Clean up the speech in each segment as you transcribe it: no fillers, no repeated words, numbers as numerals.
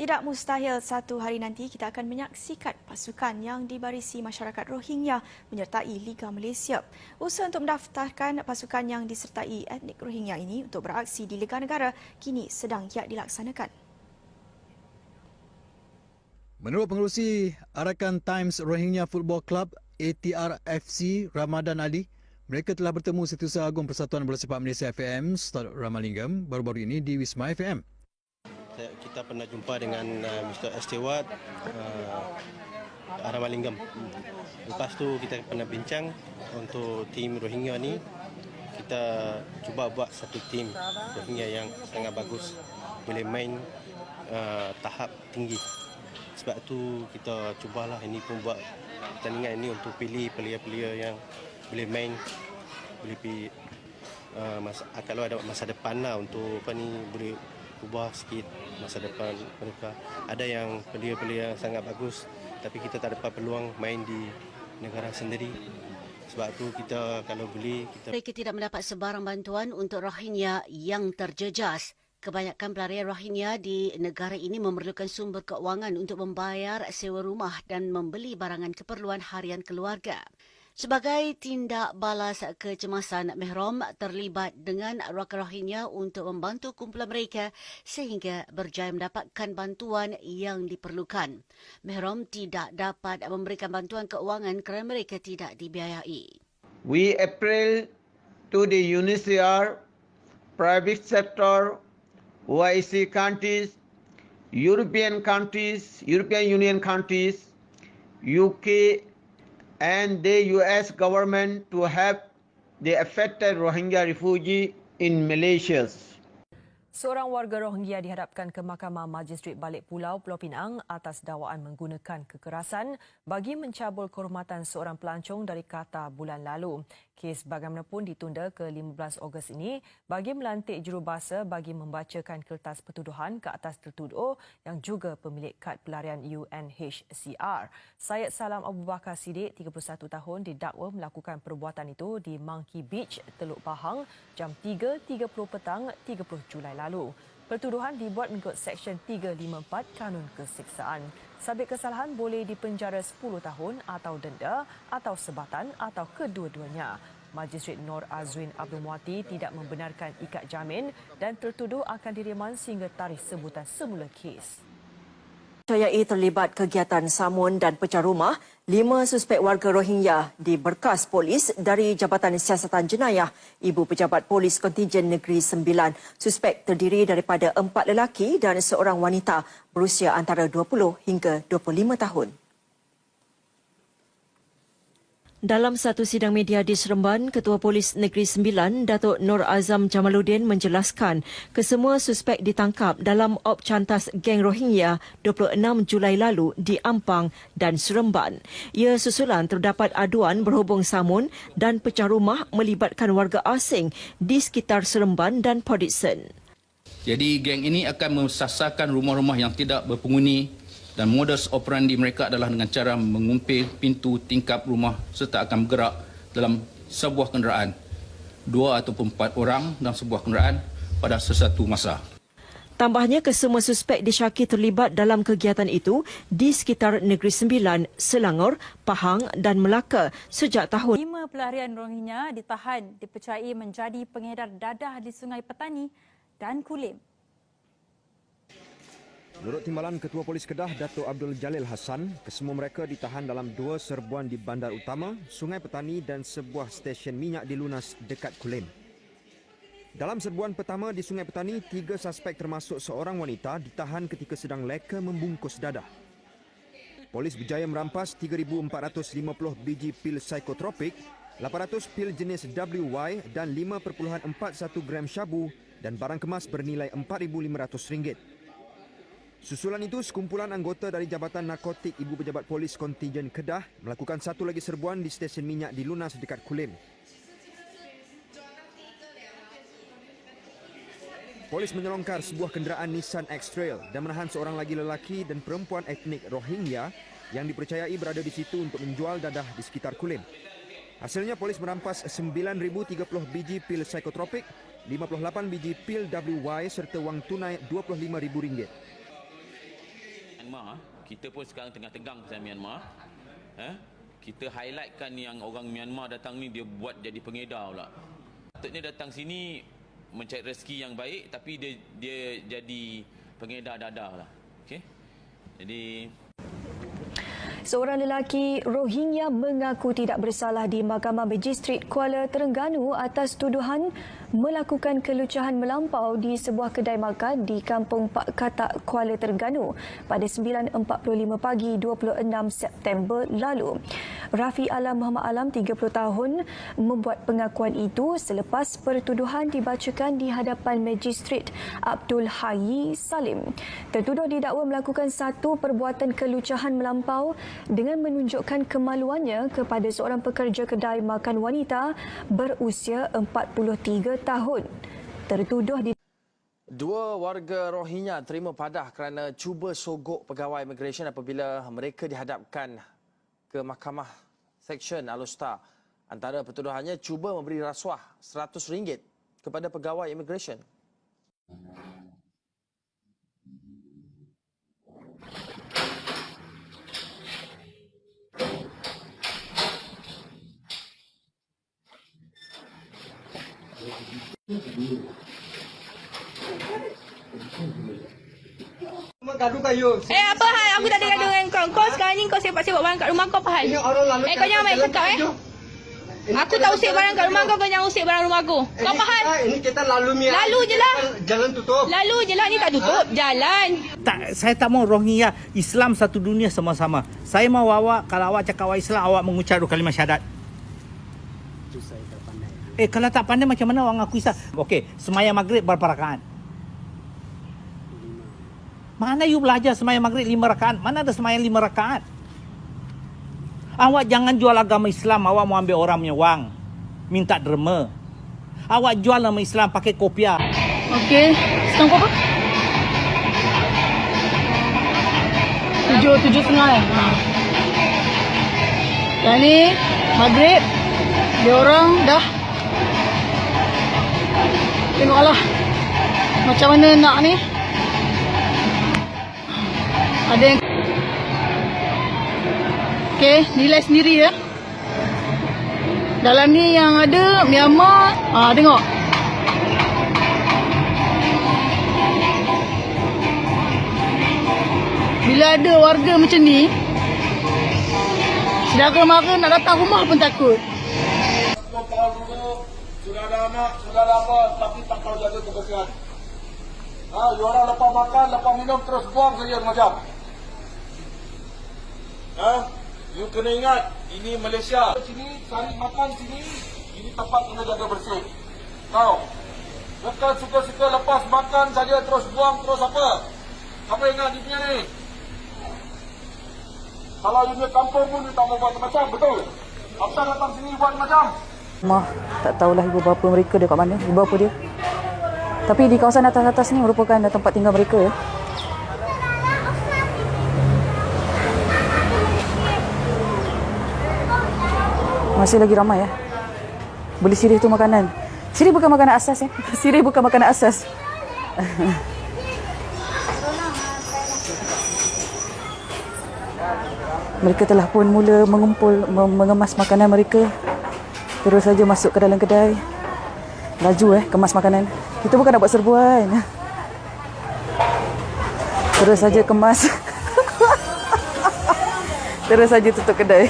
Tidak mustahil satu hari nanti kita akan menyaksikan pasukan yang dibarisi masyarakat Rohingya menyertai Liga Malaysia. Usaha untuk mendaftarkan pasukan yang disertai etnik Rohingya ini untuk beraksi di Liga Negara kini sedang giat dilaksanakan. Menurut pengerusi Arakan Times Rohingya Football Club ATRFC Ramadan Ali, mereka telah bertemu Setiausaha Agung Persatuan Bola Sepak Malaysia FM Ustaz Ramalingam baru-baru ini di Wisma FM. Kita pernah jumpa dengan Mr. Stewart Ramalingam. Lepas tu kita pernah bincang untuk tim Rohingya ni. Kita cuba buat satu tim Rohingya yang sangat bagus, boleh main tahap tinggi. Sebab tu kita cubalah ini pun buat pertandingan ini untuk pilih player-player yang boleh main, boleh pergi kalau ada masa depan lah untuk apa ni, boleh ubah sikit masa depan mereka. Ada yang player-player sangat bagus tapi kita tak dapat peluang main di negara sendiri. Sebab tu kita kalau beli mereka tidak mendapat sebarang bantuan untuk Rohingya yang terjejas. Kebanyakan pelarian Rohingya di negara ini memerlukan sumber keuangan untuk membayar sewa rumah dan membeli barangan keperluan harian keluarga. Sebagai tindak balas kecemasan, Mehrom terlibat dengan rakan Rohingya untuk membantu kumpulan mereka sehingga berjaya mendapatkan bantuan yang diperlukan. Mehrom tidak dapat memberikan bantuan keuangan kerana mereka tidak dibiayai. We appeal to the UNHCR, private sector, OIC countries, European Union countries, UK and the US government to help the affected Rohingya refugee in Malaysia. Seorang warga Rohingya dihadapkan ke Mahkamah Magistrate Balik Pulau Pinang atas dakwaan menggunakan kekerasan bagi mencabul kehormatan seorang pelancong dari Qatar bulan lalu. Kes bagaimanapun ditunda ke 15 Ogos ini bagi melantik jurubahasa bagi membacakan kertas pertuduhan ke atas tertuduh yang juga pemilik kad pelarian UNHCR. Syed Salam Abu Bakar Siddiq, 31 tahun, didakwa melakukan perbuatan itu di Monkey Beach, Teluk Pahang, jam 3.30 petang 30 Julai lalu. Pertuduhan dibuat mengikut Seksyen 354 Kanun Keseksaan. Sabit kesalahan boleh dipenjara 10 tahun atau denda atau sebatan atau kedua-duanya. Magistrate Nur Azwin Abdul Muati tidak membenarkan ikat jamin dan tertuduh akan direman sehingga tarikh sebutan semula kes. Percayai terlibat kegiatan samun dan pecah rumah 5 suspek warga Rohingya di berkas polis dari Jabatan Siasatan Jenayah Ibu Pejabat Polis Kontijen Negeri 9. Suspek terdiri daripada 4 lelaki dan seorang wanita berusia antara 20 hingga 25 tahun. Dalam satu sidang media di Seremban, Ketua Polis Negeri 9, Datuk Nur Azam Jamaluddin menjelaskan kesemua suspek ditangkap dalam op cantas geng Rohingya 26 Julai lalu di Ampang dan Seremban. Ia susulan terdapat aduan berhubung samun dan pecah rumah melibatkan warga asing di sekitar Seremban dan Port Dickson. Jadi geng ini akan mensasarkan rumah-rumah yang tidak berpenghuni dan modus operandi mereka adalah dengan cara mengumpil pintu tingkap rumah serta akan bergerak dalam sebuah kenderaan, 2 ataupun 4 orang dalam sebuah kenderaan pada sesuatu masa. Tambahnya, kesemua suspek disyaki terlibat dalam kegiatan itu di sekitar Negeri Sembilan, Selangor, Pahang dan Melaka sejak tahun. 5 pelarian Rohingya ditahan dipercayai menjadi pengedar dadah di Sungai Petani dan Kulim. Menurut timbalan Ketua Polis Kedah, Datuk Abdul Jalil Hassan, kesemua mereka ditahan dalam 2 serbuan di Bandar Utama, Sungai Petani dan sebuah stesen minyak di Lunas dekat Kulim. Dalam serbuan pertama di Sungai Petani, 3 suspek termasuk seorang wanita ditahan ketika sedang leka membungkus dadah. Polis berjaya merampas 3,450 biji pil psikotropik, 800 pil jenis WY dan 5.41 gram syabu dan barang kemas bernilai RM4,500. Susulan itu, sekumpulan anggota dari Jabatan Narkotik Ibu Pejabat Polis Kontijen Kedah melakukan satu lagi serbuan di stesen minyak di Lunas dekat Kulim. Polis menyelongkar sebuah kenderaan Nissan X-Trail dan menahan seorang lagi lelaki dan perempuan etnik Rohingya yang dipercayai berada di situ untuk menjual dadah di sekitar Kulim. Hasilnya, polis merampas 9,030 biji pil psikotropik, 58 biji pil WY serta wang tunai RM25,000. Myanmar, kita pun sekarang tengah tegang pasal Myanmar. Kita highlightkan yang orang Myanmar datang ni dia buat jadi pengedar pula. Patutnya datang sini mencari rezeki yang baik, tapi dia jadi pengedar dadah lah. Okey. Jadi Seorang lelaki Rohingya mengaku tidak bersalah di Mahkamah Magistrat Kuala Terengganu atas tuduhan melakukan kelucahan melampau di sebuah kedai makan di Kampung Pak Katak, Kuala Terengganu pada 9.45 pagi 26 September lalu. Rafi Alam Muhammad Alam, 30 tahun, membuat pengakuan itu selepas pertuduhan dibacakan di hadapan Magistrat Abdul Hayy Salim. Tertuduh didakwa melakukan satu perbuatan kelucahan melampau dengan menunjukkan kemaluannya kepada seorang pekerja kedai makan wanita berusia 43 tahun. Tertuduh di Dua warga Rohingya terima padah kerana cuba sogok pegawai immigration apabila mereka dihadapkan ke Mahkamah Seksyen Al-Usta. Antara pertuduhannya cuba memberi rasuah RM100 kepada pegawai immigration. Apa hal? Aku tak ada gaduh dengan kau. Kau sekarang ni kau sepak-sepak barang kat rumah kau apa hal? Kau jangan main cakap Aku tak usik barang kat rumah kau, kau jangan usik barang rumah aku. Kau apa hal? Ini kita lalu je lah. Jalan tutup. Lalu je lah, ni tak tutup jalan. Saya tak mau Rohingya, Islam satu dunia sama-sama. Saya mau awak, kalau awak cakap awak Islam, awak mengucap kalimah syahadat. Kalau tak pandai macam mana orang ngaku Islam? Okey, semayang maghrib berapa rakaat? Mana you belajar semayang maghrib 5 rakaat? Mana ada semayang 5 rakaat? Awak jangan jual agama Islam, awak mau ambil orang punya wang. Minta derma. Awak jual nama Islam pakai kopiah. Okey, sekarang apa? 7.30 Yang ni maghrib. Dia orang dah tengoklah macam mana nak ni. Ada yang okey, nilai sendiri ya. Dalam ni yang ada Myanmar. Tengok. Bila ada warga macam ni, saudara mara nak datang rumah pun takut. Sudah ada anak, sudah ada apa, tapi tak tahu jaga kebersihan. Orang lepas makan, lepas minum terus buang saja macam. You kena ingat, ini Malaysia. Sini, cari makan sini, ini tempat kena jaga bersih. Tahu? Bukan suka-suka lepas makan saja terus buang, terus apa? Apa ingat di ni? Kalau you punya kampung pun you tak mau buat macam, betul? Apa datang sini buat macam? Tak tahulah ibu bapa mereka dia kat mana, ibu bapa dia. Tapi di kawasan atas-atas ni merupakan tempat tinggal mereka ya. Masih lagi ramai ya. Beli sirih tu makanan. Sirih bukan makanan asas ya. Sirih bukan makanan asas. Mereka telah pun mula mengemas makanan mereka. Terus saja masuk ke dalam kedai. Laju kemas makanan. Kita bukan nak buat serbuan. Terus saja kemas. Terus saja tutup kedai.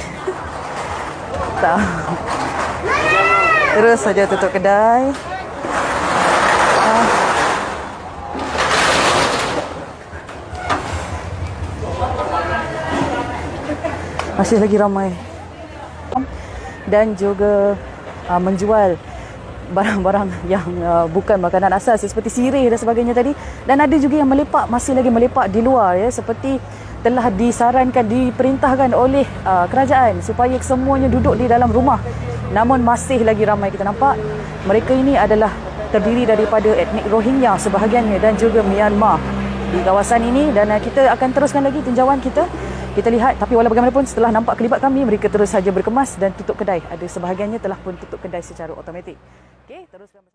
Tak. Terus saja tutup kedai. Masih lagi ramai. Dan juga menjual barang-barang yang bukan makanan asas seperti sirih dan sebagainya tadi. Dan ada juga yang melepak, masih lagi melepak di luar ya, seperti telah disarankan, diperintahkan oleh kerajaan supaya semuanya duduk di dalam rumah. Namun masih lagi ramai kita nampak. Mereka ini adalah terdiri daripada etnik Rohingya sebahagiannya dan juga Myanmar di kawasan ini. Dan kita akan teruskan lagi tinjauan kita. Kita lihat, tapi walau bagaimanapun setelah nampak kelibat kami, mereka terus saja berkemas dan tutup kedai. Ada sebahagiannya telah pun tutup kedai secara automatik. Okey, teruskan.